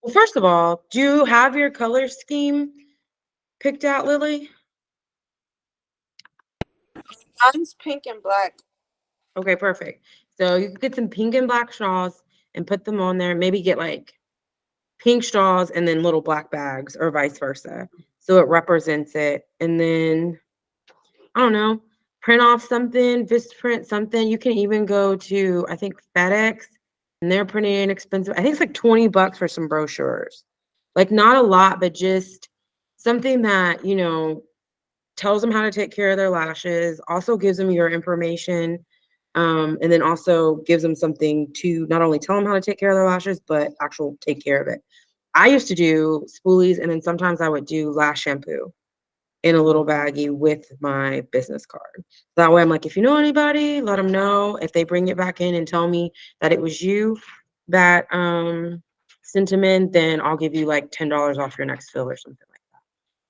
Well, first of all, do you have your color scheme picked out, Lily? Mine's pink and black. Okay, perfect. So you could get some pink and black straws and put them on there. Maybe get like pink straws and then little black bags or vice versa. So it represents it. And then, I don't know, print off something, print something. You can even go to, I think, FedEx, and they're pretty inexpensive. I think it's like 20 bucks for some brochures. Like not a lot, but just something that, tells them how to take care of their lashes, also gives them your information, and then also gives them something to not only tell them how to take care of their lashes, but actual take care of it. I used to do spoolies, and then sometimes I would do lash shampoo in a little baggie with my business card. That way I'm like, if you know anybody, let them know. If they bring it back in and tell me that it was you that sent them in, then I'll give you like $10 off your next fill or something like that.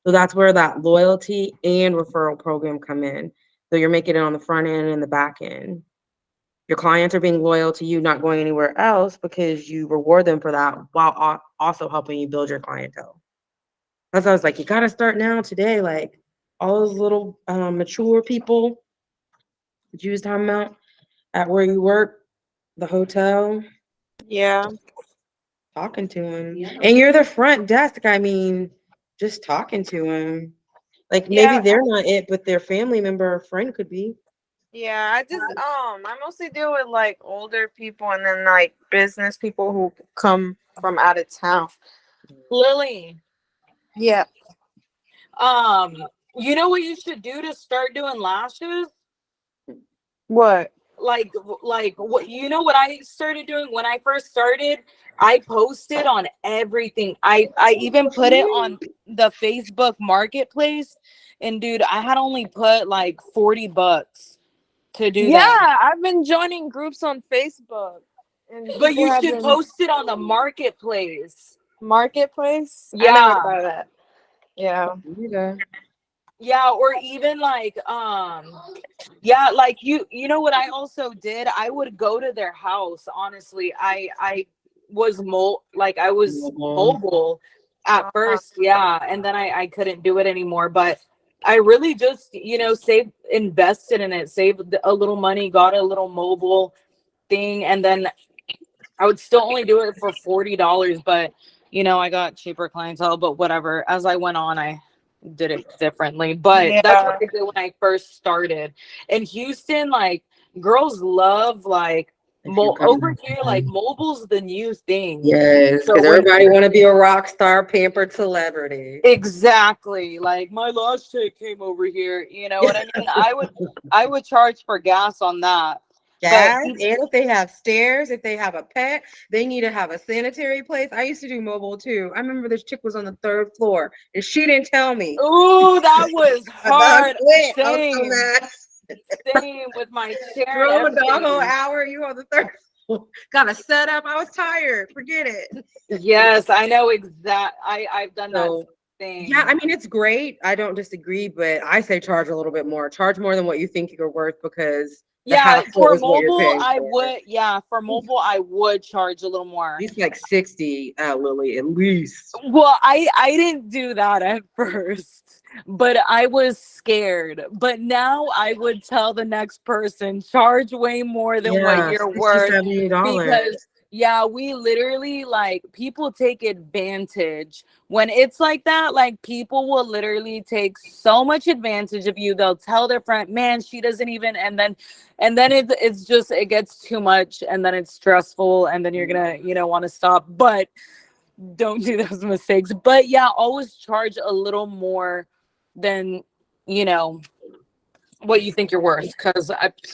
So that's where that loyalty and referral program come in. So you're making it on the front end and the back end. Your clients are being loyal to you, not going anywhere else because you reward them for that while also helping you build your clientele. That's why I was like, you got to start now today. Like all those little mature people that you was talking about at where you work, the hotel, Yeah. talking to them. And you're the front desk. I mean, just talking to them. Like maybe Yeah. they're not it, but their family member or friend could be. Yeah. I mostly deal with like older people and then like business people who come from out of town. Lily, Yeah. um, you know what you should do to start doing lashes? What? Like what you know what I started doing when I first started? I posted on everything. I even put it on the Facebook marketplace, and dude, I had only put like 40 bucks to do Yeah, them. I've been joining groups on Facebook and But people you have should been post it on the marketplace. marketplace. I never Yeah. thought of that. Yeah. Yeah. Yeah, or even like yeah, like you know what I also did? I would go to their house. Honestly, I was I was Mobile. mobile at Uh, first, yeah, and then I couldn't do it anymore, but I really just, saved invested in it, saved a little money, got a little mobile thing, and then I would still only do it for $40, but I got cheaper clientele, but whatever. As I went on, I did it differently. But that's what yeah. I did when I first started. In Houston, like girls love like If you come over here, like mobile's the new thing. yes, So because when everybody want to be a rock star, pampered celebrity. exactly like my last chick came over here, you know what I mean? I would charge for gas on that. But Gas, and if they have stairs, if they have a pet, they need to have a sanitary place. I used to do mobile too. I remember this chick was on the third floor and she didn't tell me. ooh, that was I hard. quit. I was so Same. mad. Same with my chair and Drove a dog whole everything. hour. You on the third floor. Got a setup. I was tired. Forget it. Yes, I know I've done that So yeah, thing. I mean it's great. I don't disagree, but I say charge a little bit more. Charge more than what you think you're worth because the Yeah, hassle is what you're paying for. for mobile I would charge a little more. At least like 60 Lily, at least. Well, I didn't do that at first, but I was scared. But now I would tell the next person, charge way more than what Yeah, you're 60 worth, $70. because yeah, we literally like people take advantage when it's like that. Like people will literally take so much advantage of you. They'll tell their friend, man, she doesn't even, and then it's just it gets too much, and then it's stressful, and then you're gonna want to stop. But don't do those mistakes. But yeah, always charge a little more than you know what you think you're worth, because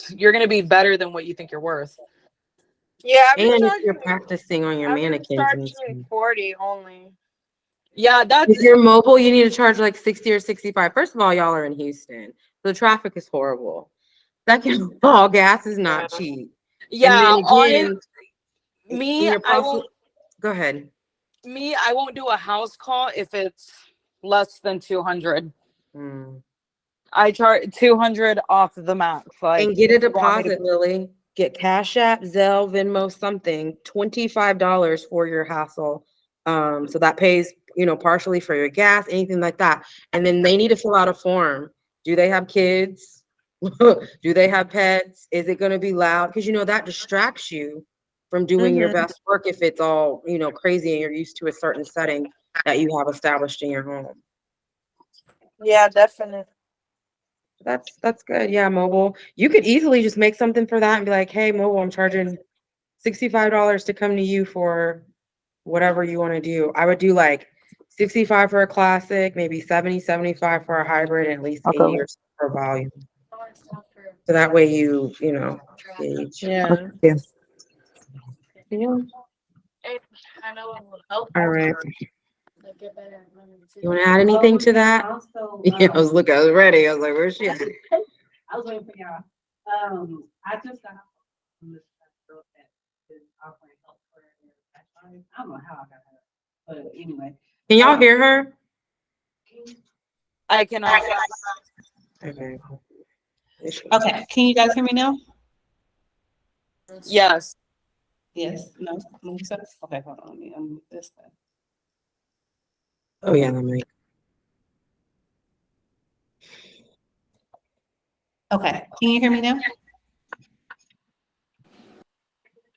you're gonna be better than what you think you're worth. Yeah, And if you're practicing on your I've been mannequins and charging stuff. 40 only. Yeah, that's If you're mobile, you need to charge like 60 or 65. First of all, y'all are in Houston. So the traffic is horrible. Second of all, gas is Yeah. not cheap. And yeah. then Honest, again, me, in your I process, won't. go ahead. I won't do a house call if it's less than 200. Mm. I charge 200 off the max. Like And get if a you want me to. deposit, Lily. Get Cash App, Zelle, Venmo, something. $25 for your hassle. So that pays, partially for your gas, anything like that. And then they need to fill out a form. Do they have kids? Do they have pets? Is it going to be loud? Because, that distracts you from doing your best work if it's all, crazy and you're used to a certain setting that you have established in your home. Yeah, definitely. That's good. Yeah, mobile. You could easily just make something for that and be like, hey, mobile, I'm charging $65 to come to you for whatever you want to do. I would do like 65 for a classic, maybe 70, 75 for a hybrid, and at least 80 or so for volume. So that way gauge. Yeah. Yeah. All right. You want to add anything to that? Yeah, I was ready. I was like, where's she at? I was waiting for y'all. I just got from this girl that is offering help for her. I don't know how I got her, but anyway. Can y'all hear her? I cannot. Okay. Okay, can you guys hear me now? Yes. Yes. No. Okay, hold on. Let me unmute this thing. Oh yeah, that might. Okay, can you hear me now?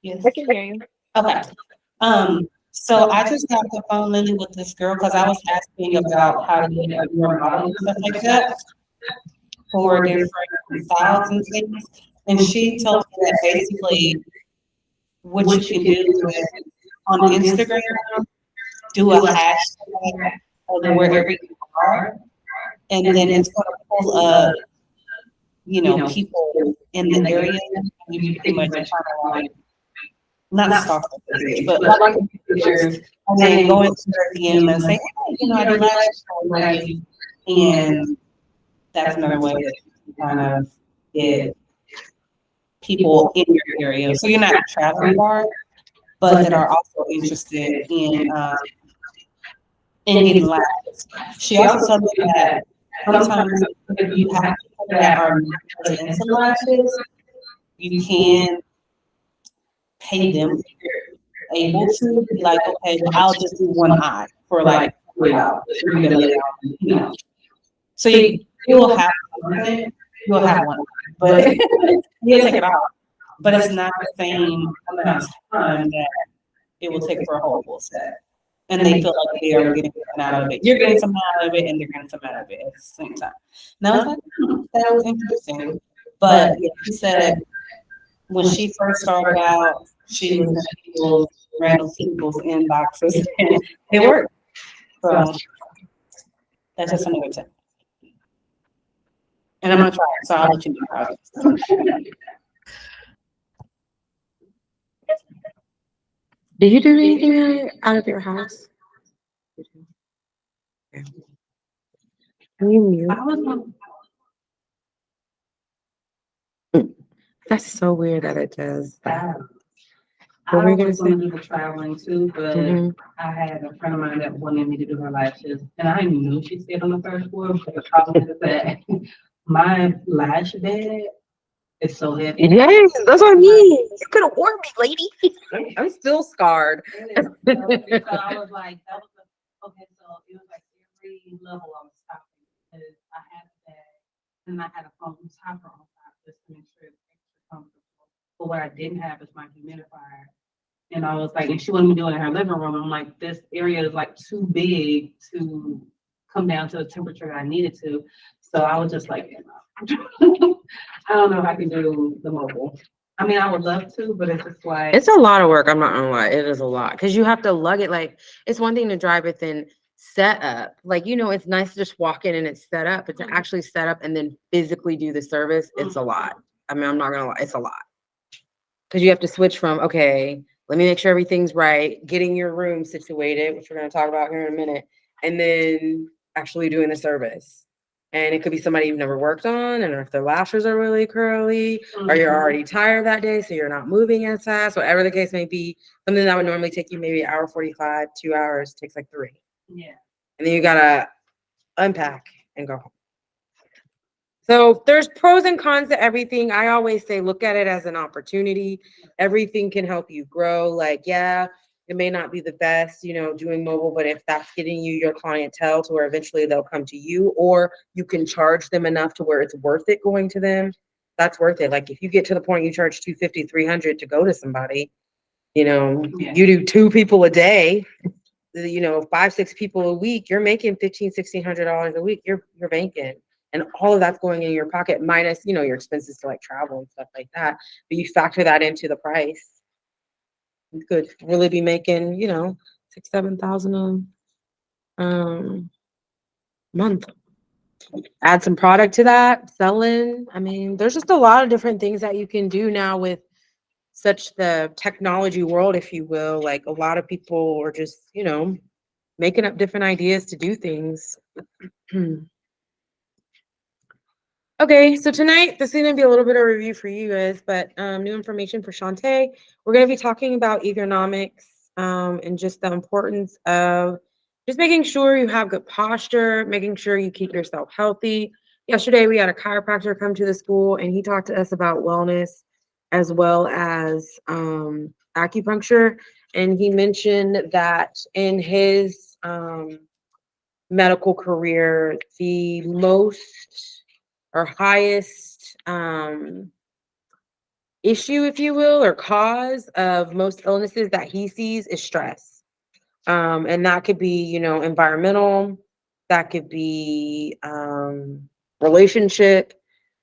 Yes. I can hear you. Okay. So I just got the phone Lily with this girl because I was asking about how to get a more model and stuff like that for different styles and things. And she told me that basically what you can do is on Instagram, do a hashtag of wherever you are, and then it's going to pull up, people in the area. You pretty much kind of like not stalk the page, but like pictures, and then go into their DM and say, hey, I do lashes for you. And that's another way that you can kind of get people in your area. So you're not traveling far, but that are also interested in getting lashes. She also told me that sometimes if you have people that are not into lashes, you can pay them if you're able to be like, okay, I'll just do one eye for like $40. So you will have something, you'll have one, but you'll take it off. But it's not the same amount of time that it will take for a whole full set. And they feel like they are getting something out of it. You're getting something out of it, and they're getting something out of it at the same time. Now I was like, that was interesting. But yeah, she said when she first started out, she was in random people's inboxes, and it worked. So that's just another tip. And I'm gonna try it, so I'll let you know how it is. Do you do anything out of your house? Can you mute? That's so weird that it does that. What were you gonna say? Do the traveling too, but I had a friend of mine that wanted me to do her lashes, and I knew she stayed on the third floor. But the problem is that my lash bed is so heavy. Yes, that's what I mean. You could have warned me, lady. I'm still scarred. So I was like, that was okay. So it was like every level I was stopping because I had a bag and I had a foam topper on top just to make sure it's extra comfortable. But what I didn't have is my humidifier. And I was like, and she wanted me to do it in her living room. I'm like, this area is like too big to come down to the temperature I needed to. So I was just like, I don't know if I can do the mobile. I mean, I would love to, but it's just like It's a lot of work. I'm not gonna lie. It is a lot because you have to lug it. Like, it's one thing to drive it and set up. Like, it's nice to just walk in and it's set up, but to actually set up and then physically do the service, it's a lot. I mean, I'm not gonna lie. It's a lot because you have to switch from, okay, let me make sure everything's right, getting your room situated, which we're gonna talk about here in a minute, and then actually doing the service. And it could be somebody you've never worked on, and if their lashes are really curly, or you're already tired that day, so you're not moving as fast, whatever the case may be, something that would normally take you maybe 1:45, 2 hours, takes like 3. yeah. And then you gotta unpack and go home. So there's pros and cons to everything. I always say, look at it as an opportunity. Everything can help you grow. Like, yeah, It may not be the best, doing mobile, but if that's getting you your clientele to where eventually they'll come to you, or you can charge them enough to where it's worth it going to them, that's worth it. Like if you get to the point you charge 250, 300 to go to somebody, Yeah. you do 2 people a day, 5, 6 people a week, you're making $1,500, $1,600 a week. You're banking. And all of that's going in your pocket minus, your expenses to like travel and stuff like that. But you factor that into the price. You could really be making, 6, 7,000 month. Add some product to that, selling. I mean, there's just a lot of different things that you can do now with such the technology world, if you will. Like a lot of people are just, making up different ideas to do things. Okay, so tonight this is going to be a little bit of review for you guys, but new information for Shantae. We're going to be talking about ergonomics and just the importance of just making sure you have good posture, making sure you keep yourself healthy. Yesterday we had a chiropractor come to the school and he talked to us about wellness as well as acupuncture. And he mentioned that in his medical career, the most or highest issue, if you will, or cause of most illnesses that he sees is stress. And that could be, environmental, that could be relationship,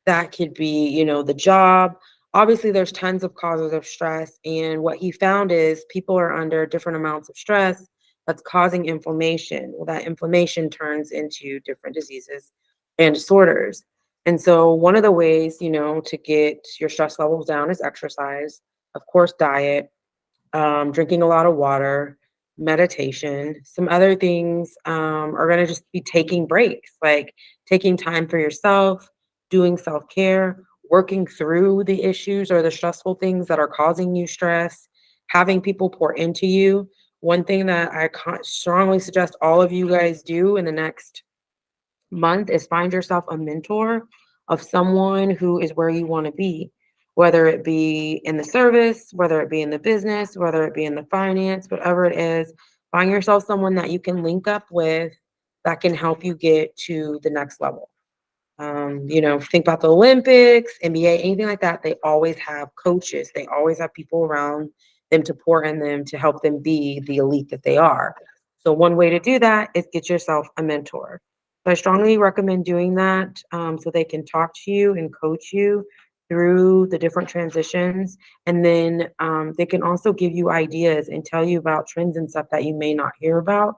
that could be, the job. Obviously, there's tons of causes of stress. And what he found is people are under different amounts of stress that's causing inflammation. Well, that inflammation turns into different diseases and disorders. And so one of the ways, to get your stress levels down is exercise, of course, diet, drinking a lot of water, meditation. Some other things are going to just be taking breaks, like taking time for yourself, doing self care, working through the issues or the stressful things that are causing you stress, having people pour into you. One thing that I strongly suggest all of you guys do in the next month is find yourself a mentor of someone who is where you want to be, whether it be in the service, whether it be in the business, whether it be in the finance, whatever it is. Find yourself someone that you can link up with that can help you get to the next level. Think about the Olympics, NBA, anything like that. They always have coaches. They always have people around them to pour in them to help them be the elite that they are. So one way to do that is get yourself a mentor. So I strongly recommend doing that so they can talk to you and coach you through the different transitions. And then they can also give you ideas and tell you about trends and stuff that you may not hear about,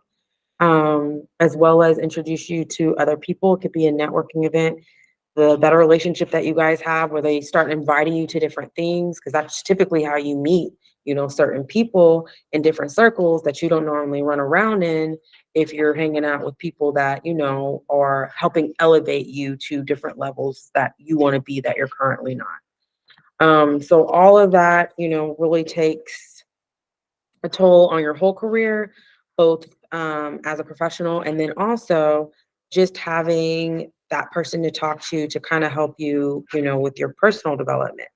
as well as introduce you to other people. It could be a networking event. The better relationship that you guys have where they start inviting you to different things, because that's typically how you meet, certain people in different circles that you don't normally run around in if you're hanging out with people that, are helping elevate you to different levels that you want to be that you're currently not. So all of that, really takes a toll on your whole career, both as a professional and then also just having that person to talk to kind of help you, with your personal development.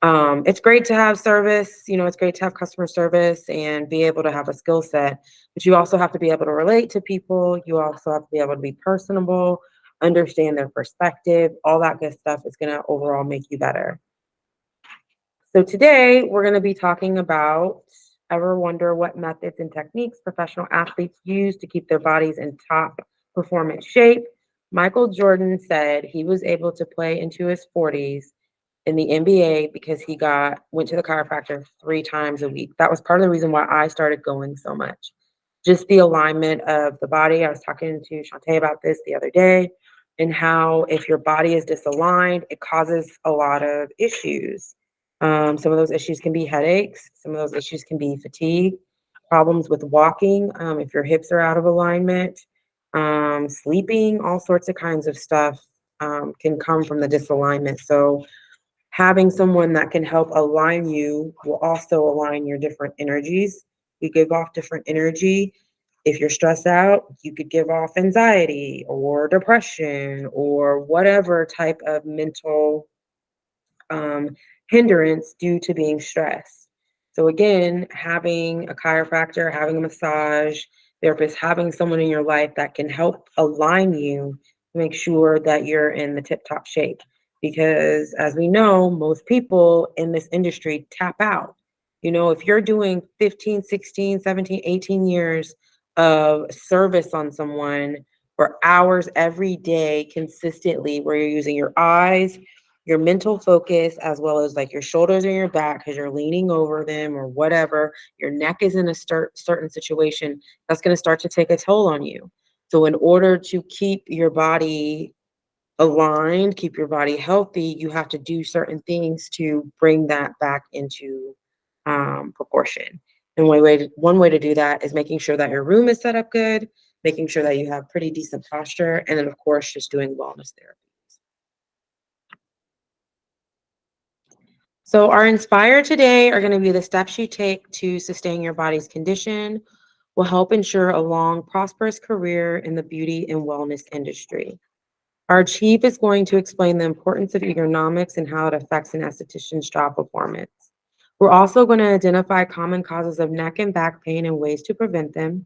It's great to have service, it's great to have customer service and be able to have a skill set, but you also have to be able to relate to people. You also have to be able to be personable, understand their perspective. All that good stuff is going to overall make you better. So today we're going to be talking about, ever wonder what methods and techniques professional athletes use to keep their bodies in top performance shape? Michael Jordan said he was able to play into his 40s in the NBA because he went to the chiropractor 3 times a week. That was part of the reason why I started going so much. Just the alignment of the body. I was talking to Shantae about this the other day, and how if your body is disaligned, it causes a lot of issues. Some of those issues can be headaches. Some of those issues can be fatigue, problems with walking, if your hips are out of alignment, sleeping, all sorts of kinds of stuff can come from the disalignment. So having someone that can help align you will also align your different energies. You give off different energy. If you're stressed out, you could give off anxiety or depression or whatever type of mental hindrance due to being stressed. So again, having a chiropractor, having a massage therapist, having someone in your life that can help align you to make sure that you're in the tip top shape. Because as we know, most people in this industry tap out. You know, if you're doing 15, 16, 17, 18 years of service on someone for hours every day consistently, where you're using your eyes, your mental focus, as well as like your shoulders and your back because you're leaning over them or whatever, your neck is in a certain situation, that's going to start to take a toll on you. So, in order to keep your body aligned, keep your body healthy, you have to do certain things to bring that back into proportion. And one way to do that is making sure that your room is set up good, making sure that you have pretty decent posture, and then, of course, just doing wellness therapy. So, our inspire today are going to be the steps you take to sustain your body's condition, will help ensure a long, prosperous career in the beauty and wellness industry. Our chief is going to explain the importance of ergonomics and how it affects an esthetician's job performance. We're also going to identify common causes of neck and back pain and ways to prevent them.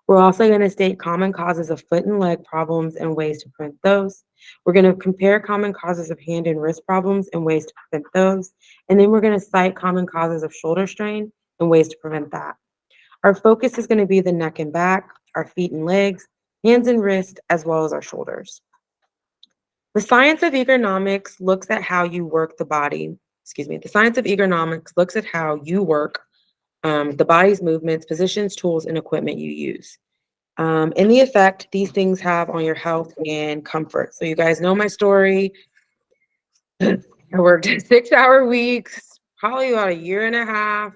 We're also going to state common causes of foot and leg problems and ways to prevent those. We're going to compare common causes of hand and wrist problems and ways to prevent those. And then we're going to cite common causes of shoulder strain and ways to prevent that. Our focus is going to be the neck and back, our feet and legs, hands and wrists, as well as our shoulders. The science of ergonomics looks at how you work the body. The science of ergonomics looks at how you work the body's movements, positions, tools, and equipment you use. And the effect these things have on your health and comfort. So you guys know my story. I worked 6-hour weeks, probably about a year and a half.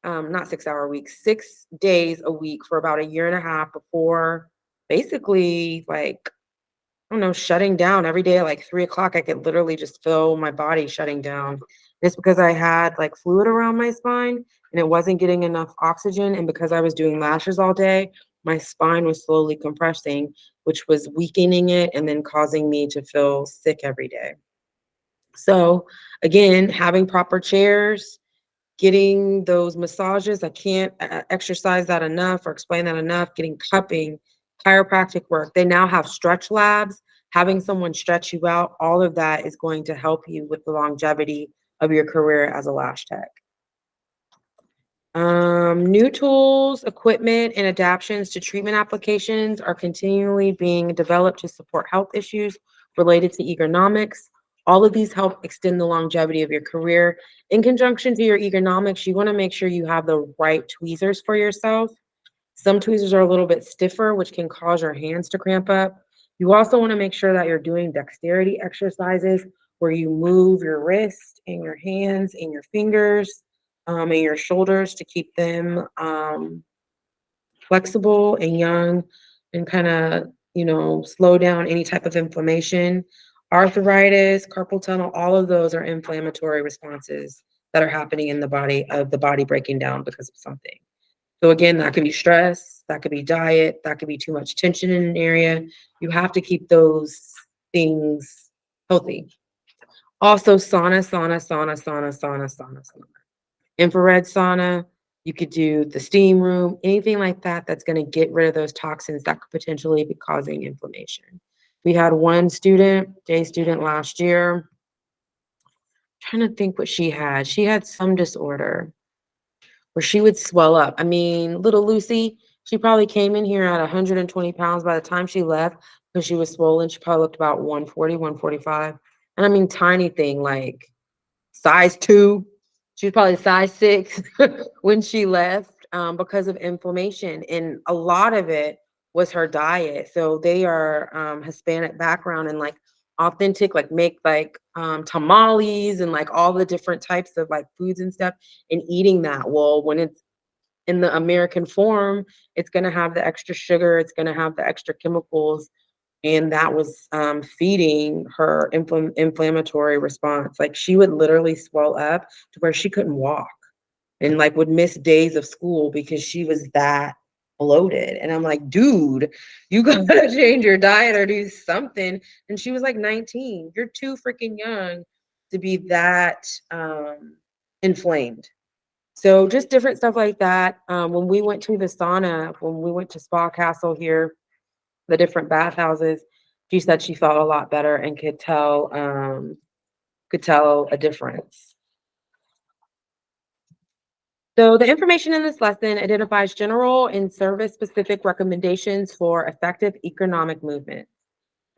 Not 6-hour weeks, 6 days a week for about a year and a half before basically like, I don't know, shutting down every day at like 3 o'clock. I could literally just feel my body shutting down. It's because I had like fluid around my spine and it wasn't getting enough oxygen. And because I was doing lashes all day, my spine was slowly compressing, which was weakening it and then causing me to feel sick every day. So, again, having proper chairs, getting those massages, I can't exercise that enough or explain that enough, getting cupping, chiropractic work. They now have stretch labs, having someone stretch you out, all of that is going to help you with the longevity of your career as a lash tech. New tools, equipment, and adaptations to treatment applications are continually being developed to support health issues related to ergonomics. All of these help extend the longevity of your career. In conjunction to your ergonomics, you want to make sure you have the right tweezers for yourself. Some tweezers are a little bit stiffer, which can cause your hands to cramp up. You also want to make sure that you're doing dexterity exercises where you move your wrist and your hands and your fingers and your shoulders to keep them flexible and young and kind of, slow down any type of inflammation. Arthritis, carpal tunnel, all of those are inflammatory responses that are happening in the body of the body breaking down because of something. So again, that could be stress, that could be diet, that could be too much tension in an area. You have to keep those things healthy. Also, sauna. Infrared sauna, you could do the steam room, anything like that that's going to get rid of those toxins that could potentially be causing inflammation. We had one student, day student last year, trying to think what she had. She had some disorder where she would swell up. I mean, little Lucy, she probably came in here at 120 pounds. By the time she left, because she was swollen, she probably looked about 140, 145. And I mean, tiny thing, like size 2. She was probably size 6 when she left because of inflammation. And a lot of it was her diet. So they are Hispanic background and like authentic, like make like tamales and like all the different types of like foods and stuff and eating that. Well, when it's in the American form, it's going to have the extra sugar, it's going to have the extra chemicals, and that was feeding her inflammatory response. Like she would literally swell up to where she couldn't walk and like would miss days of school because she was that bloated. And I'm like, dude, you gotta change your diet or do something. And she was like 19. You're too freaking young to be that inflamed. So just different stuff like that. When we went to the sauna, when we went to Spa Castle here, the different bathhouses, she said she felt a lot better and could tell a difference. So the information in this lesson identifies general and service-specific recommendations for effective economic movement.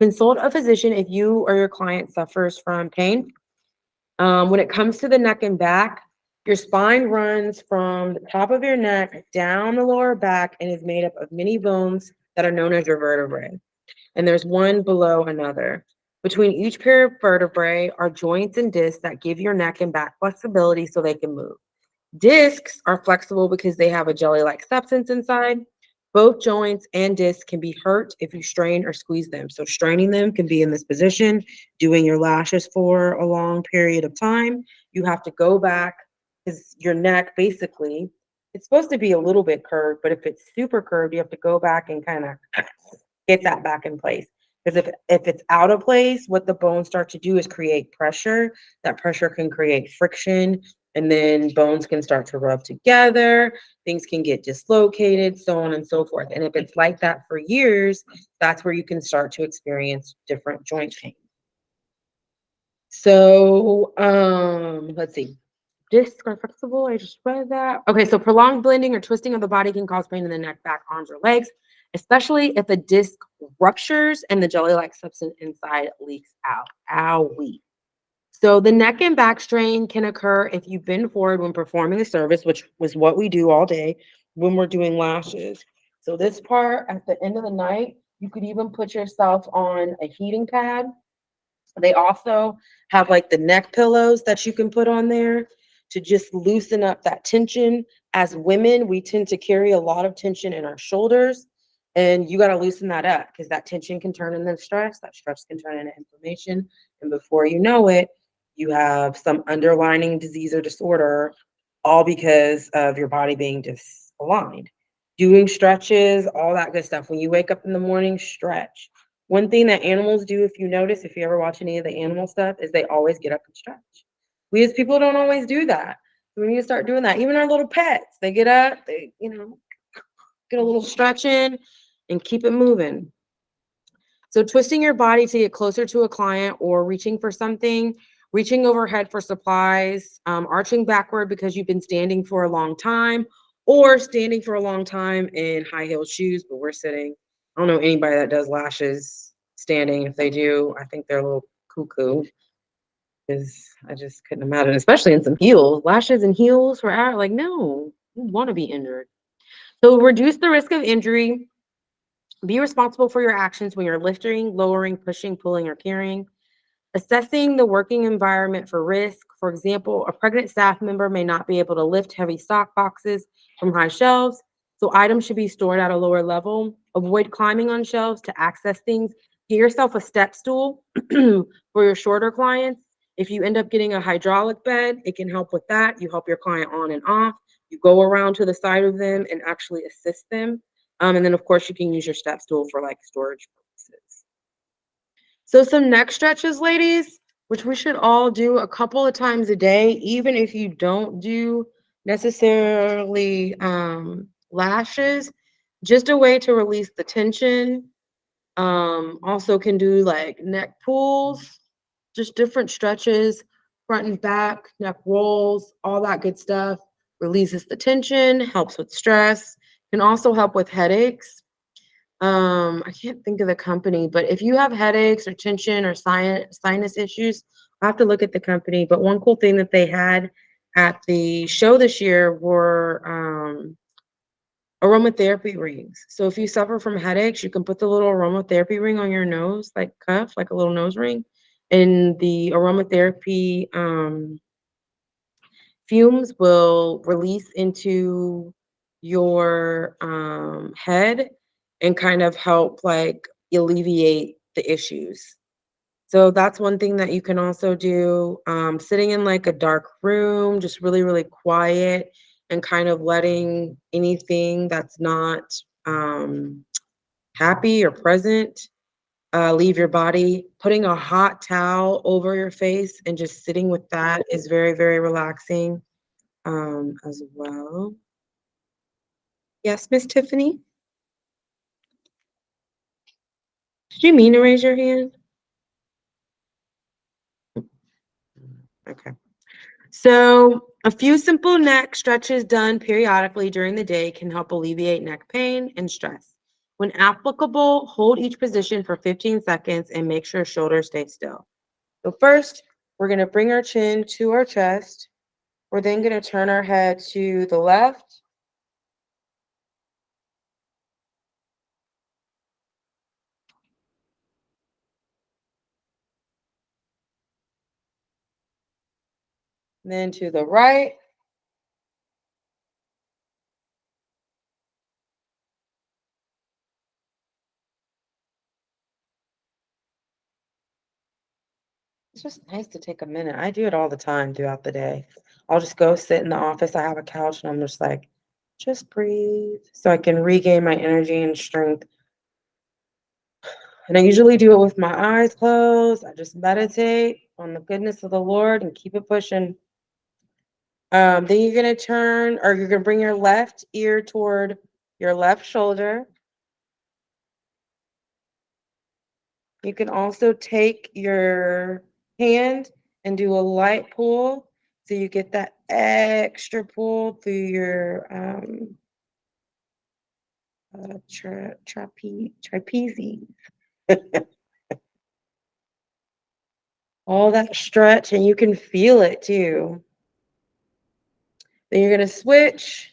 Consult a physician if you or your client suffers from pain. When it comes to the neck and back, your spine runs from the top of your neck down the lower back and is made up of many bones that are known as your vertebrae. And there's one below another. Between each pair of vertebrae are joints and discs that give your neck and back flexibility so they can move. Discs are flexible because they have a jelly-like substance inside. Both joints and discs can be hurt if you strain or squeeze them. So straining them can be in this position, doing your lashes for a long period of time. You have to go back because your neck basically, it's supposed to be a little bit curved, but if it's super curved, you have to go back and kind of get that back in place. Because if it's out of place, what the bones start to do is create pressure. That pressure can create friction, and then bones can start to rub together. Things can get dislocated, so on and so forth. And if it's like that for years, that's where you can start to experience different joint pain. So let's see. Discs are flexible. I just read that. Okay, so prolonged bending or twisting of the body can cause pain in the neck, back, arms, or legs, especially if a disc ruptures and the jelly-like substance inside leaks out. Owie. So the neck and back strain can occur if you bend forward when performing a service, which was what we do all day when we're doing lashes. So this part at the end of the night, you could even put yourself on a heating pad. They also have like the neck pillows that you can put on there to just loosen up that tension. As women, we tend to carry a lot of tension in our shoulders, and you got to loosen that up because that tension can turn into stress. That stress can turn into inflammation. And before you know it, you have some underlying disease or disorder, all because of your body being disaligned. Doing stretches, all that good stuff. When you wake up in the morning, stretch. One thing that animals do, if you notice, if you ever watch any of the animal stuff, is they always get up and stretch. We as people don't always do that. We need to start doing that. Even our little pets, they get up, they, get a little stretch in and keep it moving. So twisting your body to get closer to a client or reaching for something, reaching overhead for supplies, arching backward because you've been standing for a long time, or standing for a long time in high-heeled shoes, but we're sitting. I don't know anybody that does lashes standing. If they do, I think they're a little cuckoo because I just couldn't imagine, especially in some heels. Lashes and heels for hours, like, no, you want to be injured. So reduce the risk of injury. Be responsible for your actions when you're lifting, lowering, pushing, pulling, or carrying. Assessing the working environment for risk. For example, a pregnant staff member may not be able to lift heavy stock boxes from high shelves, so items should be stored at a lower level. Avoid climbing on shelves to access things. Get yourself a step stool for your shorter clients. If you end up getting a hydraulic bed, it can help with that. You help your client on and off. You go around to the side of them and actually assist them. And then, of course, you can use your step stool for like storage purposes. So some neck stretches, ladies, which we should all do a couple of times a day, even if you don't do necessarily lashes, just a way to release the tension. Also can do like neck pulls, just different stretches, front and back, neck rolls, all that good stuff. Releases the tension, helps with stress, can also help with headaches. I can't think of the company, but if you have headaches or tension or sinus issues, I have to look at the company. But one cool thing that they had at the show this year were aromatherapy rings. So if you suffer from headaches, you can put the little aromatherapy ring on your nose, like cuff, like a little nose ring, and the aromatherapy fumes will release into your head and kind of help like alleviate the issues. So that's one thing that you can also do. Sitting in like a dark room, just really, really quiet and kind of letting anything that's not happy or present leave your body. Putting a hot towel over your face and just sitting with that is very, very relaxing. as well. Yes, Miss Tiffany? Did you mean to raise your hand? Okay. So a few simple neck stretches done periodically during the day can help alleviate neck pain and stress. When applicable, hold each position for 15 seconds and make sure shoulders stay still. So first, we're going to bring our chin to our chest. We're then going to turn our head to the left. Then to the right. It's just nice to take a minute. I do it all the time throughout the day. I'll just go sit in the office. I have a couch and I'm just like, just breathe so I can regain my energy and strength. And I usually do it with my eyes closed. I just meditate on the goodness of the Lord and keep it pushing. Then you're going to turn, or you're going to bring your left ear toward your left shoulder. You can also take your hand and do a light pull so you get that extra pull through your trapezius. All that stretch, and you can feel it too. Then you're going to switch.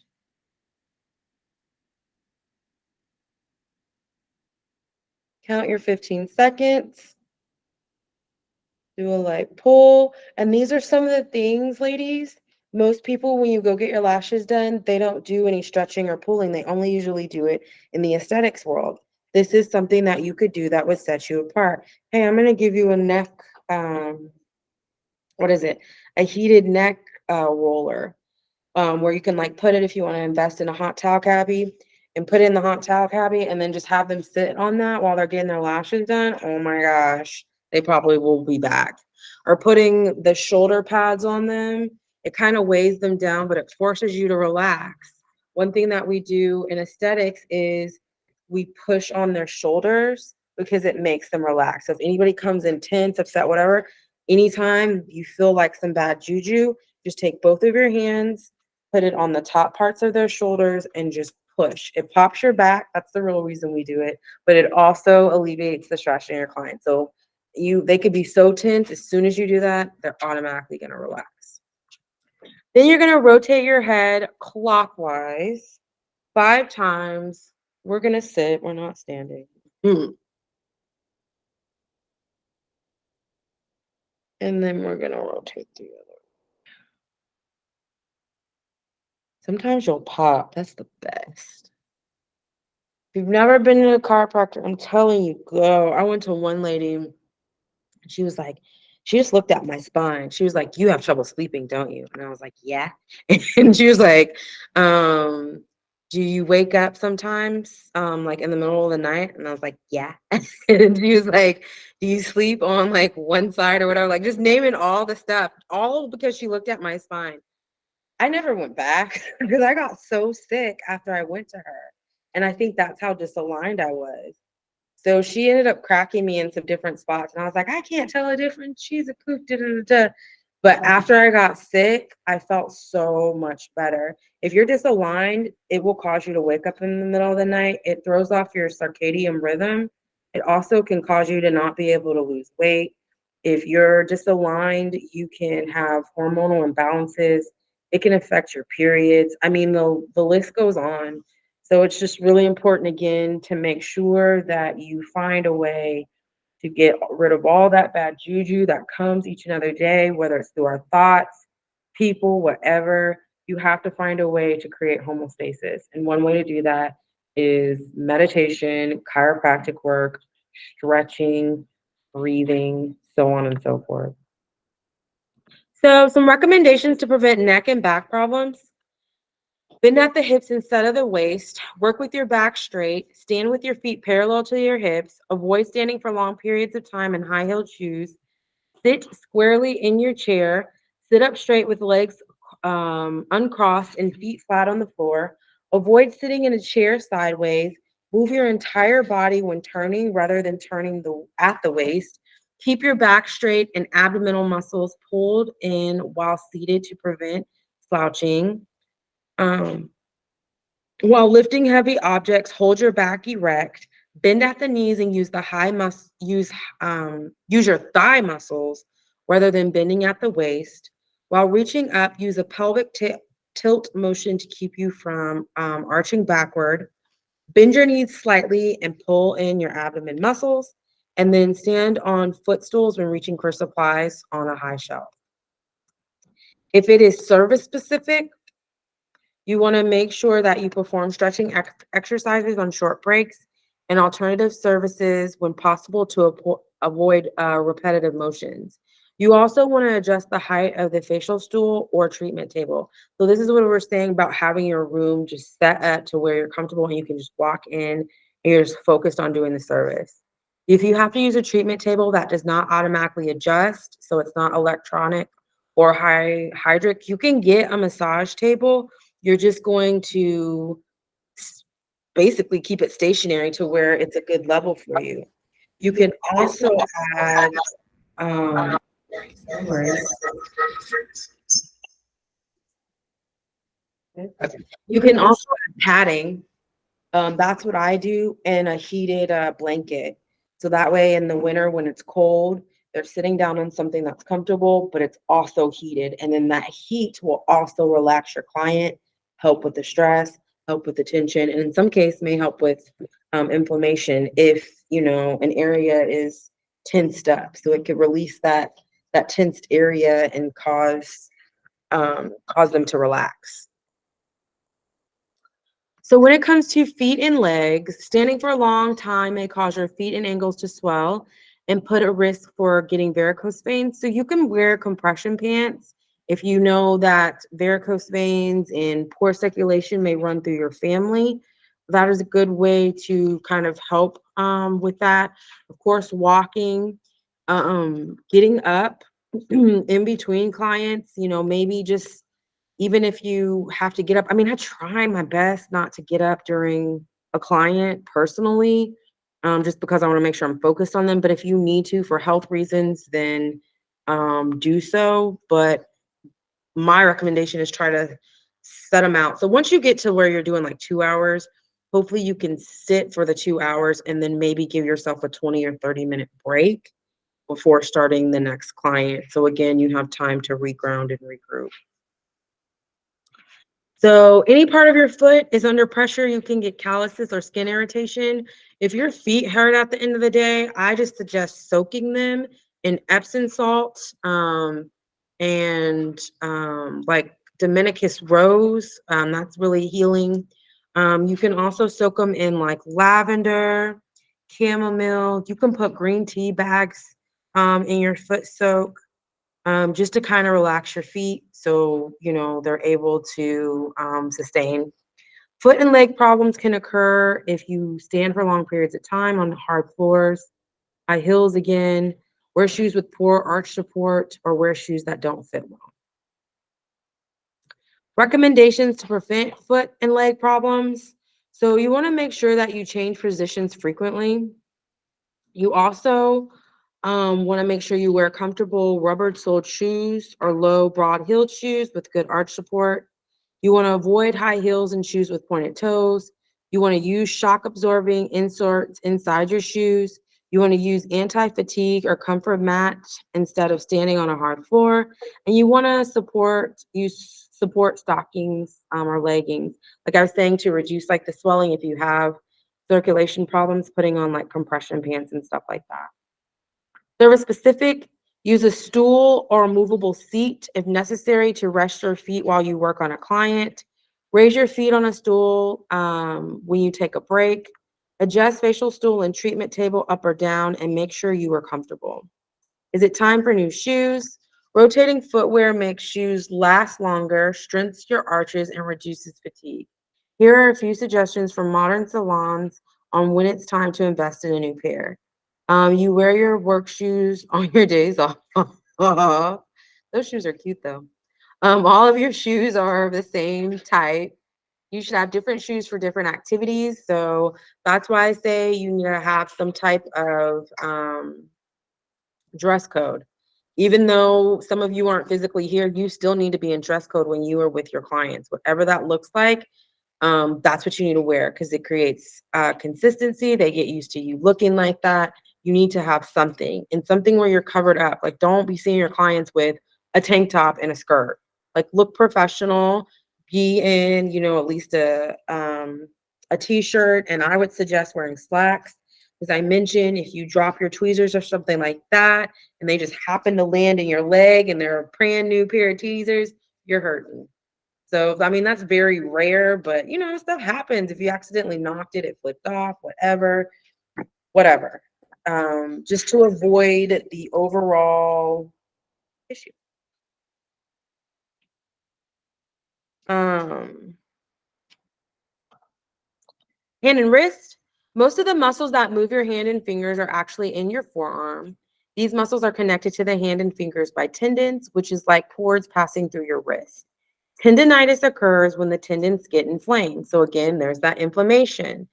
Count your 15 seconds. Do a light pull. And these are some of the things, ladies. Most people, when you go get your lashes done, they don't do any stretching or pulling. They only usually do it in the aesthetics world. This is something that you could do that would set you apart. Hey, I'm going to give you a neck, what is it? A heated neck roller. Where you can like put it if you want to invest in a hot towel cabbie and put it in the hot towel cabbie and then just have them sit on that while they're getting their lashes done. Oh my gosh, they probably will be back. Or putting the shoulder pads on them, it kind of weighs them down, but it forces you to relax. One thing that we do in aesthetics is we push on their shoulders because it makes them relax. So if anybody comes in tense, upset, whatever, anytime you feel like some bad juju, just take both of your hands, put it on the top parts of their shoulders and just push. It pops your back. That's the real reason we do it, but it also alleviates the stress in your client. So they could be so tense. As soon as you do that, they're automatically going to relax. Then you're going to rotate your head clockwise 5 times. We're going to sit. We're not standing. And then we're going to rotate the other. Sometimes you'll pop. That's the best. If you've never been to a chiropractor, I'm telling you, go. I went to one lady. She was like, she just looked at my spine. She was like, "You have trouble sleeping, don't you?" And I was like, "Yeah." And she was like, "Do you wake up sometimes, like in the middle of the night?" And I was like, "Yeah." And she was like, "Do you sleep on like one side or whatever?" Like just naming all the stuff, all because she looked at my spine. I never went back because I got so sick after I went to her. And I think that's how disaligned I was. So she ended up cracking me in some different spots. And I was like, I can't tell a difference. She's a kook. Da, da, da, da. But after I got sick, I felt so much better. If you're disaligned, it will cause you to wake up in the middle of the night. It throws off your circadian rhythm. It also can cause you to not be able to lose weight. If you're disaligned, you can have hormonal imbalances. It can affect your periods. I mean, the list goes on. So it's just really important, again, to make sure that you find a way to get rid of all that bad juju that comes each and every day, whether it's through our thoughts, people, whatever. You have to find a way to create homeostasis. And one way to do that is meditation, chiropractic work, stretching, breathing, so on and so forth. So, some recommendations to prevent neck and back problems. Bend at the hips instead of the waist. Work with your back straight. Stand with your feet parallel to your hips. Avoid standing for long periods of time in high-heeled shoes. Sit squarely in your chair. Sit up straight with legs uncrossed and feet flat on the floor. Avoid sitting in a chair sideways. Move your entire body when turning rather than turning at the waist. Keep your back straight and abdominal muscles pulled in while seated to prevent slouching. Um, while lifting heavy objects, hold your back erect, bend at the knees, and use your thigh muscles rather than bending at the waist. While reaching up, use a pelvic tilt motion to keep you from arching backward. Bend your knees slightly and pull in your abdomen muscles, and then stand on footstools when reaching for supplies on a high shelf. If it is service specific, you want to make sure that you perform stretching exercises on short breaks and alternative services when possible to avoid repetitive motions. You also want to adjust the height of the facial stool or treatment table. So this is what we're saying about having your room just set up to where you're comfortable and you can just walk in and you're just focused on doing the service. If you have to use a treatment table that does not automatically adjust, so it's not electronic or hydric, you can get a massage table. You're just going to basically keep it stationary to where it's a good level for you. You can also add, no worries. You can also add padding. That's what I do, and a heated blanket. So that way in the winter when it's cold, they're sitting down on something that's comfortable, but it's also heated. And then that heat will also relax your client, help with the stress, help with the tension, and in some case may help with inflammation if an area is tensed up. So it could release that tensed area and cause them to relax. So when it comes to feet and legs, standing for a long time may cause your feet and ankles to swell and put at risk for getting varicose veins. So you can wear compression pants if you know that varicose veins and poor circulation may run through your family. That is a good way to kind of help with that. Of course, walking, getting up in between clients, maybe just even if you have to get up. I mean, I try my best not to get up during a client personally, just because I want to make sure I'm focused on them. But if you need to for health reasons, then do so. But my recommendation is try to set them out. So once you get to where you're doing like 2 hours, hopefully you can sit for the 2 hours and then maybe give yourself a 20 or 30-minute break before starting the next client. So again, you have time to reground and regroup. So any part of your foot is under pressure, you can get calluses or skin irritation. If your feet hurt at the end of the day, I just suggest soaking them in Epsom salt and like Dominicus rose. That's really healing. You can also soak them in like lavender, chamomile. You can put green tea bags in your foot soak just to kind of relax your feet so they're able to sustain. Foot and leg problems can occur if you stand for long periods of time on hard floors. High heels again, wear shoes with poor arch support, or wear shoes that don't fit well. Recommendations to prevent foot and leg problems. So you want to make sure that you change positions frequently. You also want to make sure you wear comfortable rubber-soled shoes or low, broad-heeled shoes with good arch support. You want to avoid high heels and shoes with pointed toes. You want to use shock-absorbing inserts inside your shoes. You want to use anti-fatigue or comfort mat instead of standing on a hard floor. And you want to use support stockings or leggings. Like I was saying, to reduce like the swelling if you have circulation problems, putting on like compression pants and stuff like that. Service specific, use a stool or a movable seat if necessary to rest your feet while you work on a client. Raise your feet on a stool when you take a break. Adjust facial stool and treatment table up or down and make sure you are comfortable. Is it time for new shoes? Rotating footwear makes shoes last longer, strengthens your arches, and reduces fatigue. Here are a few suggestions from modern salons on when it's time to invest in a new pair. You wear your work shoes on your days off. Those shoes are cute though. All of your shoes are the same type. You should have different shoes for different activities. So that's why I say you need to have some type of dress code. Even though some of you aren't physically here, you still need to be in dress code when you are with your clients, whatever that looks like. That's what you need to wear because it creates consistency. They get used to you looking like that. You need to have something and something where you're covered up. Like, don't be seeing your clients with a tank top and a skirt. Like, look professional. Be in, at least a t-shirt, and I would suggest wearing slacks. As I mentioned, if you drop your tweezers or something like that, and they just happen to land in your leg, and they're a brand new pair of tweezers, you're hurting. So, I mean, that's very rare, but stuff happens. If you accidentally knocked it, it flipped off, whatever. Just to avoid the overall issue. Hand and wrist. Most of the muscles that move your hand and fingers are actually in your forearm. These muscles are connected to the hand and fingers by tendons, which is like cords passing through your wrist. Tendinitis occurs when the tendons get inflamed. So again, there's that inflammation.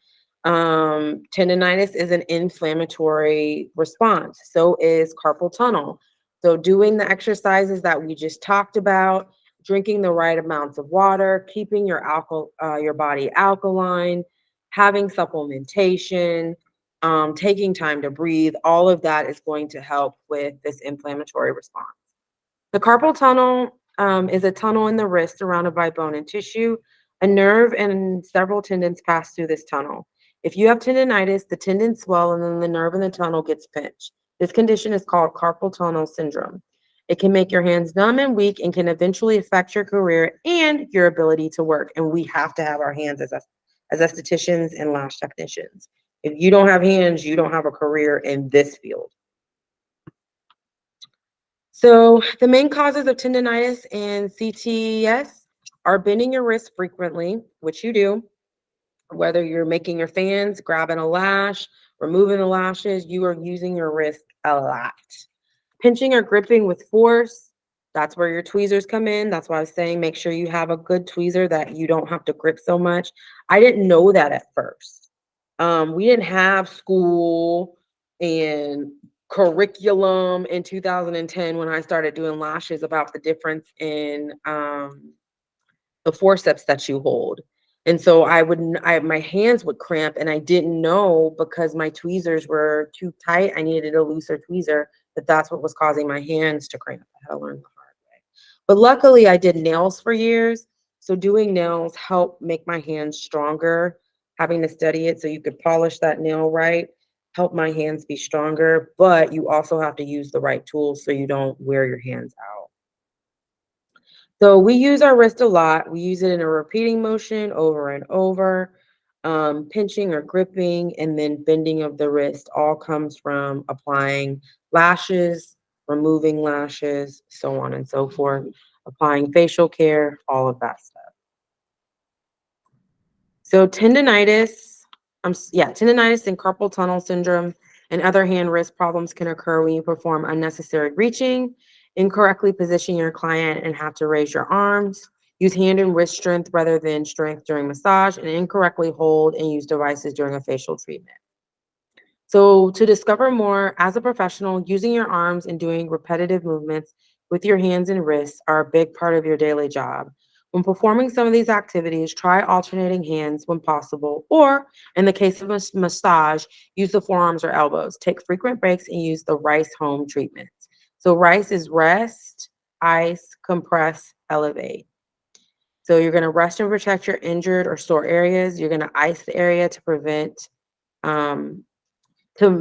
Tendinitis is an inflammatory response. So is carpal tunnel. So doing the exercises that we just talked about, drinking the right amounts of water, keeping your body alkaline, having supplementation, taking time to breathe, all of that is going to help with this inflammatory response. The carpal tunnel is a tunnel in the wrist surrounded by bone and tissue. A nerve and several tendons pass through this tunnel. If you have tendinitis, the tendons swell and then the nerve in the tunnel gets pinched. This condition is called carpal tunnel syndrome. It can make your hands numb and weak and can eventually affect your career and your ability to work. And we have to have our hands as estheticians and lash technicians. If you don't have hands, you don't have a career in this field. So the main causes of tendinitis and CTS are bending your wrist frequently, which you do, whether you're making your fans, grabbing a lash, removing the lashes, you are using your wrist a lot. Pinching or gripping with force, that's where your tweezers come in. That's why I was saying make sure you have a good tweezer that you don't have to grip so much. I didn't know that at first. We didn't have school and curriculum in 2010 when I started doing lashes about the difference in the forceps that you hold. And so my hands would cramp and I didn't know because my tweezers were too tight. I needed a looser tweezer, that's what was causing my hands to cramp. I had to learn the hard way. But luckily I did nails for years. So doing nails helped make my hands stronger. Having to study it so you could polish that nail right, help my hands be stronger. But you also have to use the right tools so you don't wear your hands out. So we use our wrist a lot. We use it in a repeating motion over and over. Pinching or gripping and then bending of the wrist all comes from applying lashes, removing lashes, so on and so forth, applying facial care, all of that stuff. So tendinitis and carpal tunnel syndrome and other hand wrist problems can occur when you perform unnecessary reaching, incorrectly position your client and have to raise your arms, use hand and wrist strength rather than strength during massage, and incorrectly hold and use devices during a facial treatment. So to discover more as a professional, using your arms and doing repetitive movements with your hands and wrists are a big part of your daily job. When performing some of these activities, try alternating hands when possible, or in the case of a massage, use the forearms or elbows. Take frequent breaks and use the RICE home treatments. So RICE is rest, ice, compress, elevate. So you're going to rest and protect your injured or sore areas. You're going to ice the area to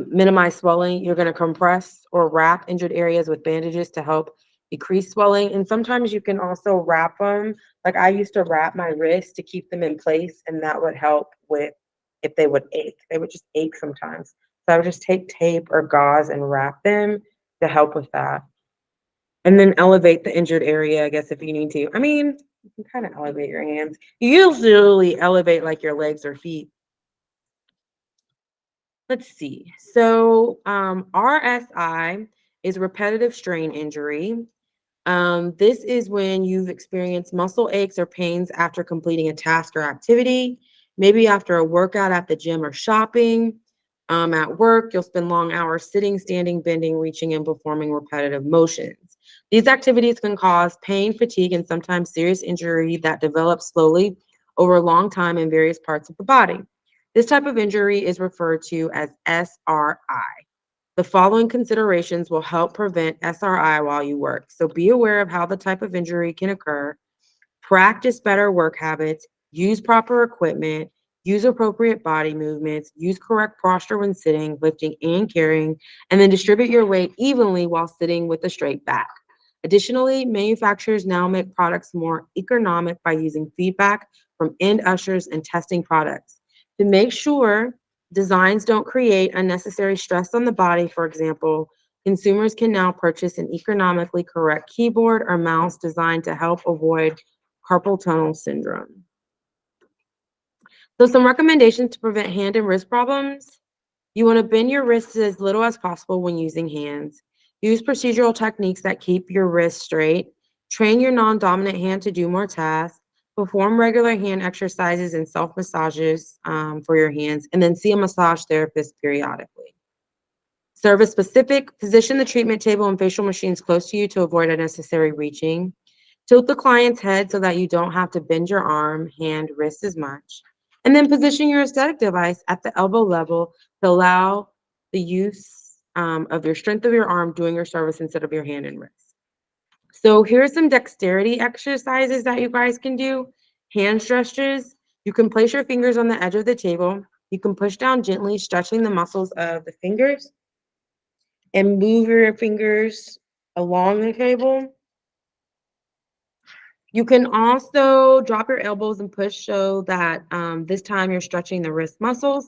minimize swelling. You're going to compress or wrap injured areas with bandages to help decrease swelling. And sometimes you can also wrap them. Like I used to wrap my wrists to keep them in place, and that would help with if they would ache. They would just ache sometimes. So I would just take tape or gauze and wrap them to help with that. And then elevate the injured area, I guess, if you need to. I mean, you can kind of elevate your hands. You usually elevate like your legs or feet. Let's see. So RSI is repetitive strain injury. This is when you've experienced muscle aches or pains after completing a task or activity, maybe after a workout at the gym or shopping. At work, you'll spend long hours sitting, standing, bending, reaching, and performing repetitive motions. These activities can cause pain, fatigue, and sometimes serious injury that develops slowly over a long time in various parts of the body. This type of injury is referred to as SRI. The following considerations will help prevent SRI while you work. So be aware of how the type of injury can occur. Practice better work habits, use proper equipment, use appropriate body movements, use correct posture when sitting, lifting, and carrying, and then distribute your weight evenly while sitting with a straight back. Additionally, manufacturers now make products more economic by using feedback from end ushers and testing products. To make sure designs don't create unnecessary stress on the body, for example, consumers can now purchase an economically correct keyboard or mouse designed to help avoid carpal tunnel syndrome. So some recommendations to prevent hand and wrist problems. You want to bend your wrists as little as possible when using hands. Use procedural techniques that keep your wrists straight. Train your non-dominant hand to do more tasks. Perform regular hand exercises and self-massages for your hands, and then see a massage therapist periodically. Service specific, position the treatment table and facial machines close to you to avoid unnecessary reaching. Tilt the client's head so that you don't have to bend your arm, hand, wrist as much. And then position your aesthetic device at the elbow level to allow the use of your strength of your arm doing your service instead of your hand and wrist. So here are some dexterity exercises that you guys can do. Hand stretches. You can place your fingers on the edge of the table. You can push down gently, stretching the muscles of the fingers and move your fingers along the table. You can also drop your elbows and push so that this time you're stretching the wrist muscles.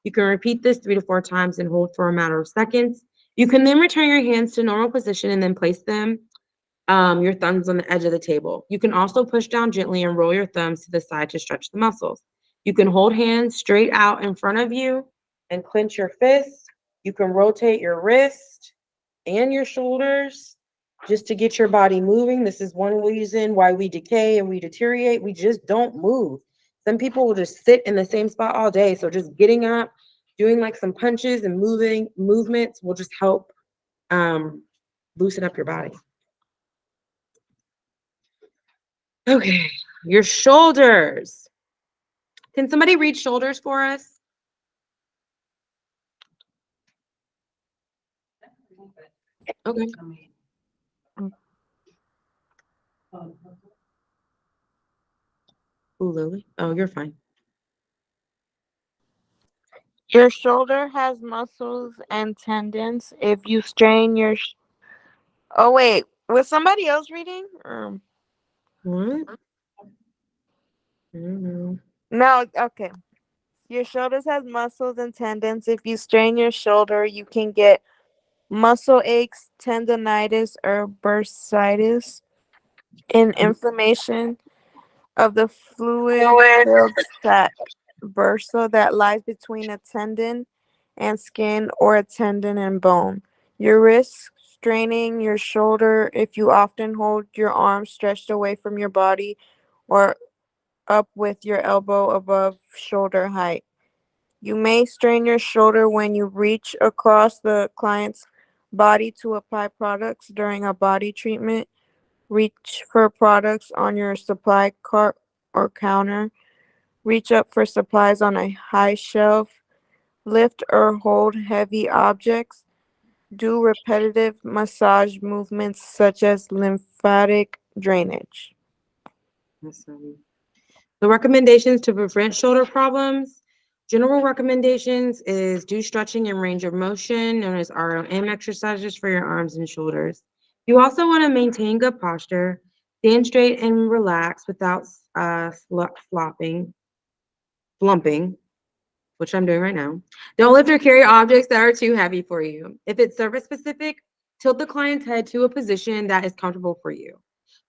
You can repeat this 3 to 4 times and hold for a matter of seconds. You can then return your hands to normal position and then place them, your thumbs on the edge of the table. You can also push down gently and roll your thumbs to the side to stretch the muscles. You can hold hands straight out in front of you and clench your fists. You can rotate your wrist and your shoulders just to get your body moving. This is one reason why we decay and we deteriorate. We just don't move. Some people will just sit in the same spot all day. So just getting up, doing like some punches and moving movements will just help loosen up your body. Okay, your shoulders. Can somebody read shoulders for us? Okay. Ooh, Lily. Oh, you're fine. Your shoulder has muscles and tendons. If you strain your oh wait, was somebody else reading? What? I don't know. No, okay. Your shoulders has muscles and tendons. If you strain your shoulder, you can get muscle aches, tendonitis, or bursitis, and inflammation of the fluid-filled sac bursa that lies between a tendon and skin or a tendon and bone. You risk straining your shoulder if you often hold your arm stretched away from your body or up with your elbow above shoulder height. You may strain your shoulder when you reach across the client's body to apply products during a body treatment. Reach for products on your supply cart or counter. Reach up for supplies on a high shelf. Lift or hold heavy objects. Do repetitive massage movements such as lymphatic drainage. Awesome. The recommendations to prevent shoulder problems. General recommendations is do stretching and range of motion, known as ROM exercises for your arms and shoulders. You also want to maintain good posture, stand straight and relax without slumping, which I'm doing right now. Don't lift or carry objects that are too heavy for you. If it's service specific, tilt the client's head to a position that is comfortable for you.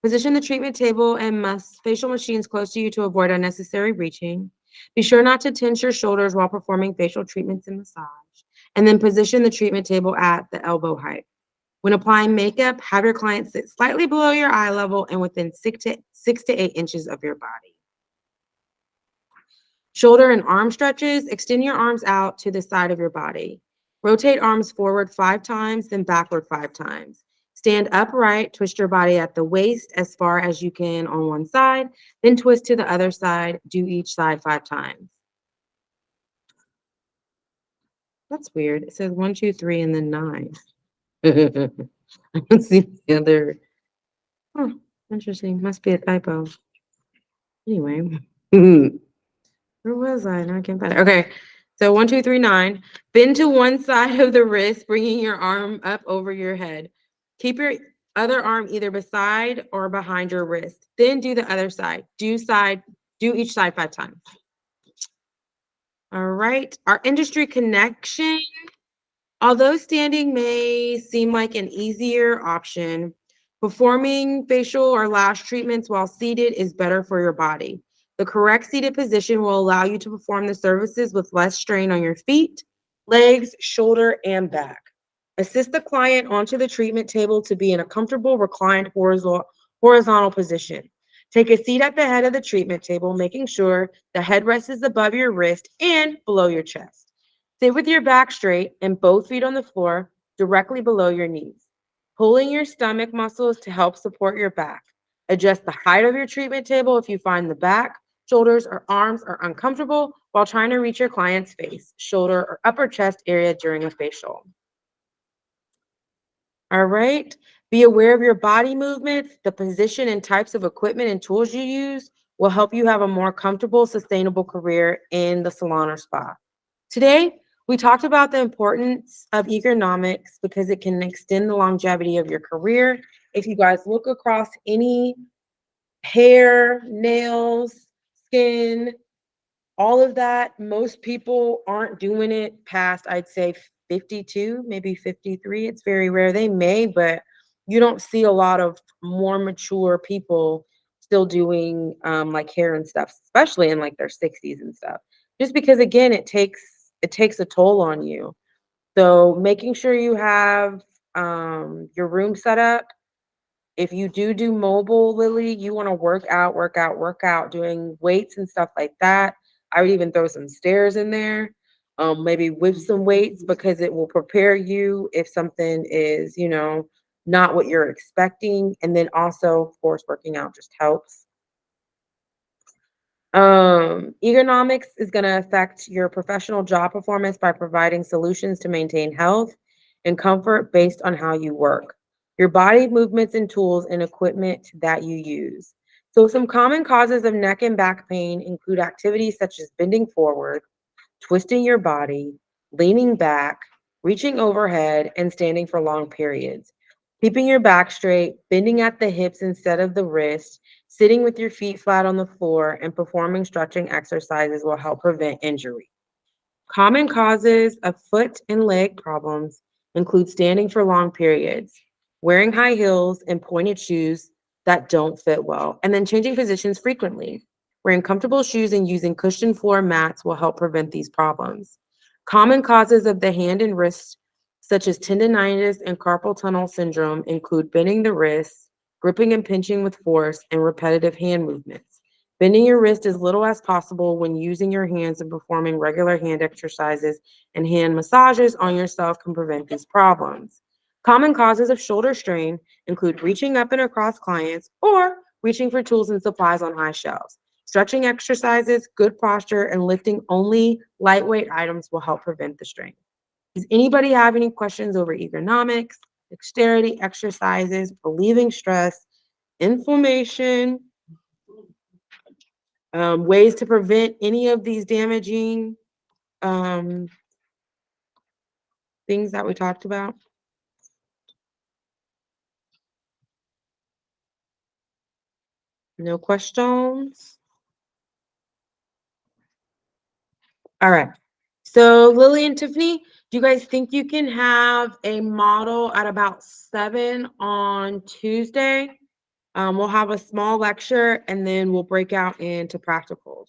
Position the treatment table and facial machines close to you to avoid unnecessary reaching. Be sure not to tense your shoulders while performing facial treatments and massage. And then position the treatment table at the elbow height. When applying makeup, have your client sit slightly below your eye level and within 6 to 8 inches of your body. Shoulder and arm stretches, extend your arms out to the side of your body. Rotate arms forward 5 times, then backward 5 times. Stand upright, twist your body at the waist as far as you can on one side, then twist to the other side. Do each side 5 times. That's weird. It says 1, 2, 3, and then 9. I don't see the other. Oh, interesting. Must be a typo. Anyway. Where was I? Now I can't find it. Okay. So 1, 2, 3, 9. Bend to one side of the wrist, bringing your arm up over your head. Keep your other arm either beside or behind your wrist. Then do the other side. Do each side 5 times. All right. Our industry connection. Although standing may seem like an easier option, performing facial or lash treatments while seated is better for your body. The correct seated position will allow you to perform the services with less strain on your feet, legs, shoulder, and back. Assist the client onto the treatment table to be in a comfortable reclined horizontal position. Take a seat at the head of the treatment table, making sure the headrest is above your wrist and below your chest. Sit with your back straight and both feet on the floor directly below your knees. Pulling your stomach muscles to help support your back. Adjust the height of your treatment table if you find the back, shoulders, or arms are uncomfortable while trying to reach your client's face, shoulder, or upper chest area during a facial. All right. Be aware of your body movements. The position and types of equipment and tools you use will help you have a more comfortable, sustainable career in the salon or spa. Today, we talked about the importance of ergonomics because it can extend the longevity of your career. If you guys look across any hair, nails, skin, all of that, most people aren't doing it past, I'd say 52, maybe 53. It's very rare. They may, but you don't see a lot of more mature people still doing like hair and stuff, especially in like their 60s and stuff. Just because again, it takes a toll on you. So making sure you have your room set up. If you do mobile, Lily, you want to work out, doing weights and stuff like that. I would even throw some stairs in there, maybe with some weights because it will prepare you if something is, not what you're expecting. And then also, of course, working out just helps. Ergonomics is going to affect your professional job performance by providing solutions to maintain health and comfort based on how you work, your body movements and tools and equipment that you use. So some common causes of neck and back pain include activities such as bending forward, twisting your body, leaning back, reaching overhead, and standing for long periods. Keeping your back straight, bending at the hips instead of the wrist, sitting with your feet flat on the floor, and performing stretching exercises will help prevent injury. Common causes of foot and leg problems include standing for long periods, wearing high heels and pointed shoes that don't fit well, and then changing positions frequently. Wearing comfortable shoes and using cushioned floor mats will help prevent these problems. Common causes of the hand and wrist, such as tendonitis and carpal tunnel syndrome, include bending the wrists, gripping and pinching with force, and repetitive hand movements. Bending your wrist as little as possible when using your hands and performing regular hand exercises and hand massages on yourself can prevent these problems. Common causes of shoulder strain include reaching up and across clients or reaching for tools and supplies on high shelves. Stretching exercises, good posture, and lifting only lightweight items will help prevent the strain. Does anybody have any questions over ergonomics, dexterity exercises, relieving stress, inflammation, ways to prevent any of these damaging um, things that we talked about? No questions? All right. So Lily and Tiffany, do you guys think you can have a model at about 7 on Tuesday? We'll have a small lecture and then we'll break out into practicals.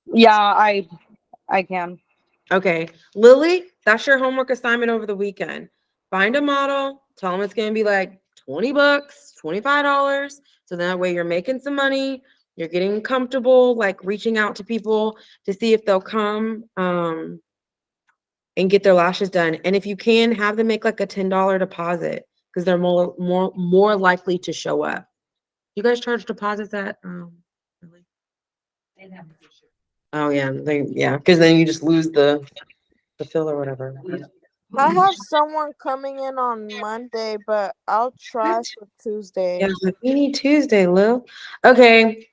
Yeah, I can. Okay, Lily, that's your homework assignment over the weekend. Find a model, tell them it's gonna be like 20 bucks, $25. So that way you're making some money, you're getting comfortable, like reaching out to people to see if they'll come and get their lashes done. And if you can, have them make like a $10 deposit because they're more likely to show up. You guys charge deposits at Lily? Oh yeah, because then you just lose the fill or whatever. I have someone coming in on Monday, but I'll try for Tuesday. Yeah, we need Tuesday, Lil. Okay.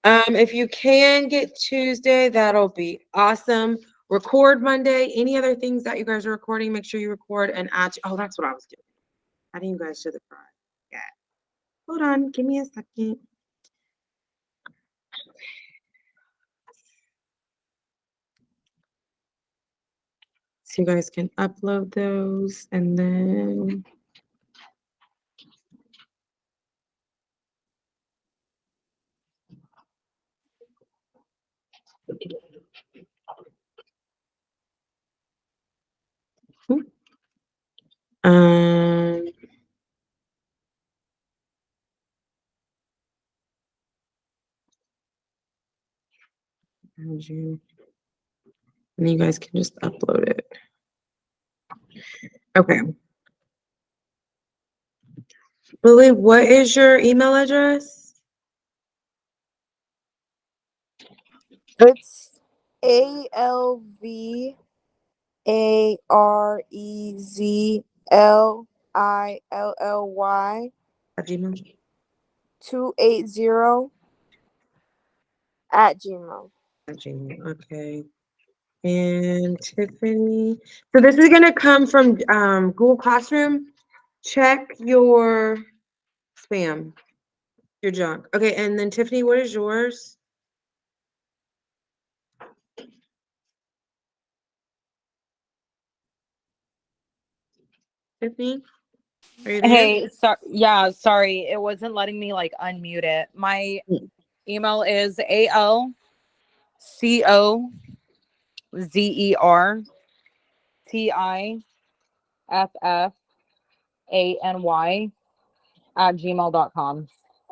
If you can get Tuesday, that'll be awesome. Record Monday. Any other things that you guys are recording, make sure you record and add. Oh, that's what I was doing. Adding you guys to the front. Yeah. Hold on. Give me a second. So you guys can upload those and then. Um, and you guys can just upload it. Okay. Lily, what is your email address? It's ALVAREZLILLY At Gmail. 280 at Gmail. At Gmail. Okay. And Tiffany. So this is gonna come from Google Classroom. Check your spam, your junk. Okay, and then Tiffany, what is yours? Tiffany, are you there? Hey, sorry, it wasn't letting me like unmute it. My email is ALCOZERTIFFANY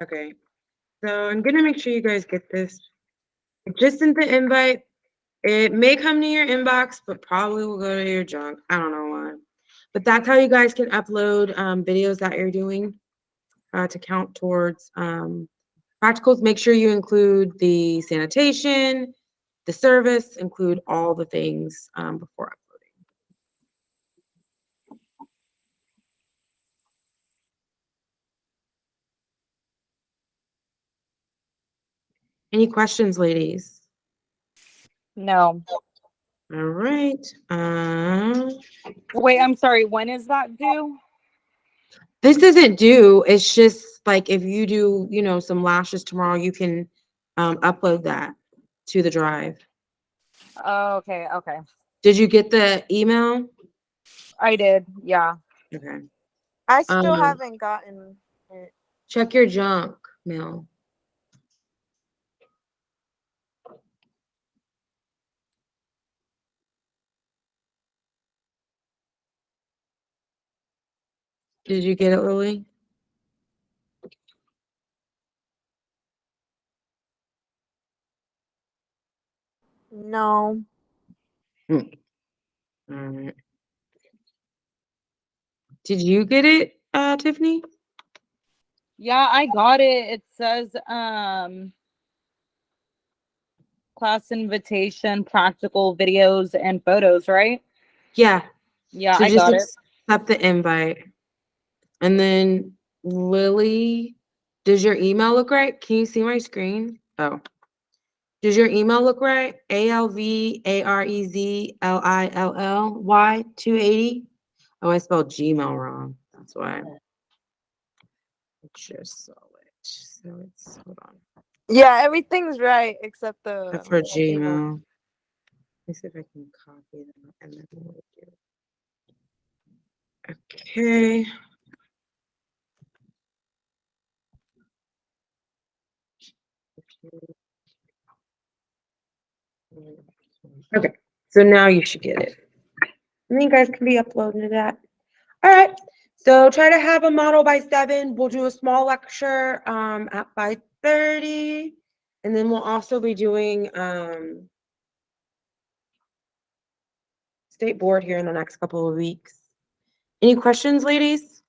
Okay. So I'm gonna make sure you guys get this. I just sent the invite. It may come to your inbox, but probably will go to your junk. I don't know why. But that's how you guys can upload videos that you're doing to count towards practicals. Make sure you include the sanitation, the service, include all the things before uploading. Any questions, ladies? No. All right. Wait, I'm sorry. When is that due? This isn't due. It's just like if you do, some lashes tomorrow, you can upload that to the drive. Oh, okay. Did you get the email? I did. Yeah. Okay. I still haven't gotten it. Check your junk mail. Did you get it, Lily? No. All right. Did you get it, Tiffany? Yeah, I got it. It says class invitation, practical videos and photos, right? Yeah. Yeah, So I just got it. accept the invite. And then Lily, does your email look right? Can you see my screen? Oh. Does your email look right? ALVAREZLILLY 280. Oh, I spelled Gmail wrong. That's why. I just saw it. So it's hold on. Yeah, everything's right except the Except for email. Gmail. Let me see if I can copy them and then we'll do it. Okay. Okay. So now you should get it. And then you guys can be uploading to that. All right. So try to have a model by 7. We'll do a small lecture at 5:30. And then we'll also be doing state board here in the next couple of weeks. Any questions, ladies?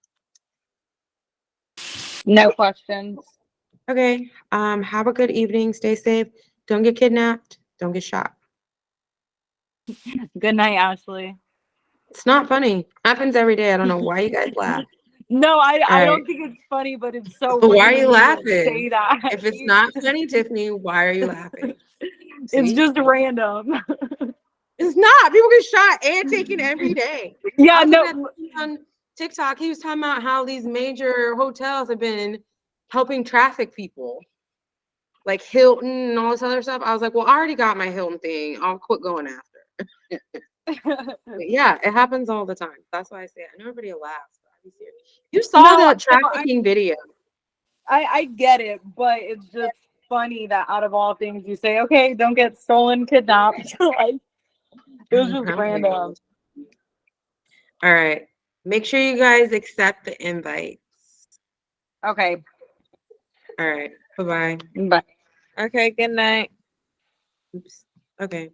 No questions. Okay. Have a good evening. Stay safe. Don't get kidnapped. Don't get shot. Good night, Ashley. It's not funny. Happens every day. I don't know why you guys laugh. No, I right. don't think it's funny, but it's so But why are weird you when laughing? say that. If it's not funny, Tiffany, why are you laughing? It's See? just random. It's not. People get shot and taken every day. Yeah, I was no. looking at on TikTok. He was talking about how these major hotels have been helping traffic people, like Hilton and all this other stuff. I was like, well, I already got my Hilton thing. I'll quit going after. But yeah, it happens all the time. That's why I say it. I know everybody laughs, but I'd be serious. You saw No, that trafficking video. I get it, but it's just funny that out of all things you say, okay, don't get stolen, kidnapped. Like, it was just random. All right. Make sure you guys accept the invites. Okay. All right. Bye-bye. Bye. Okay, good night. Oops. Okay.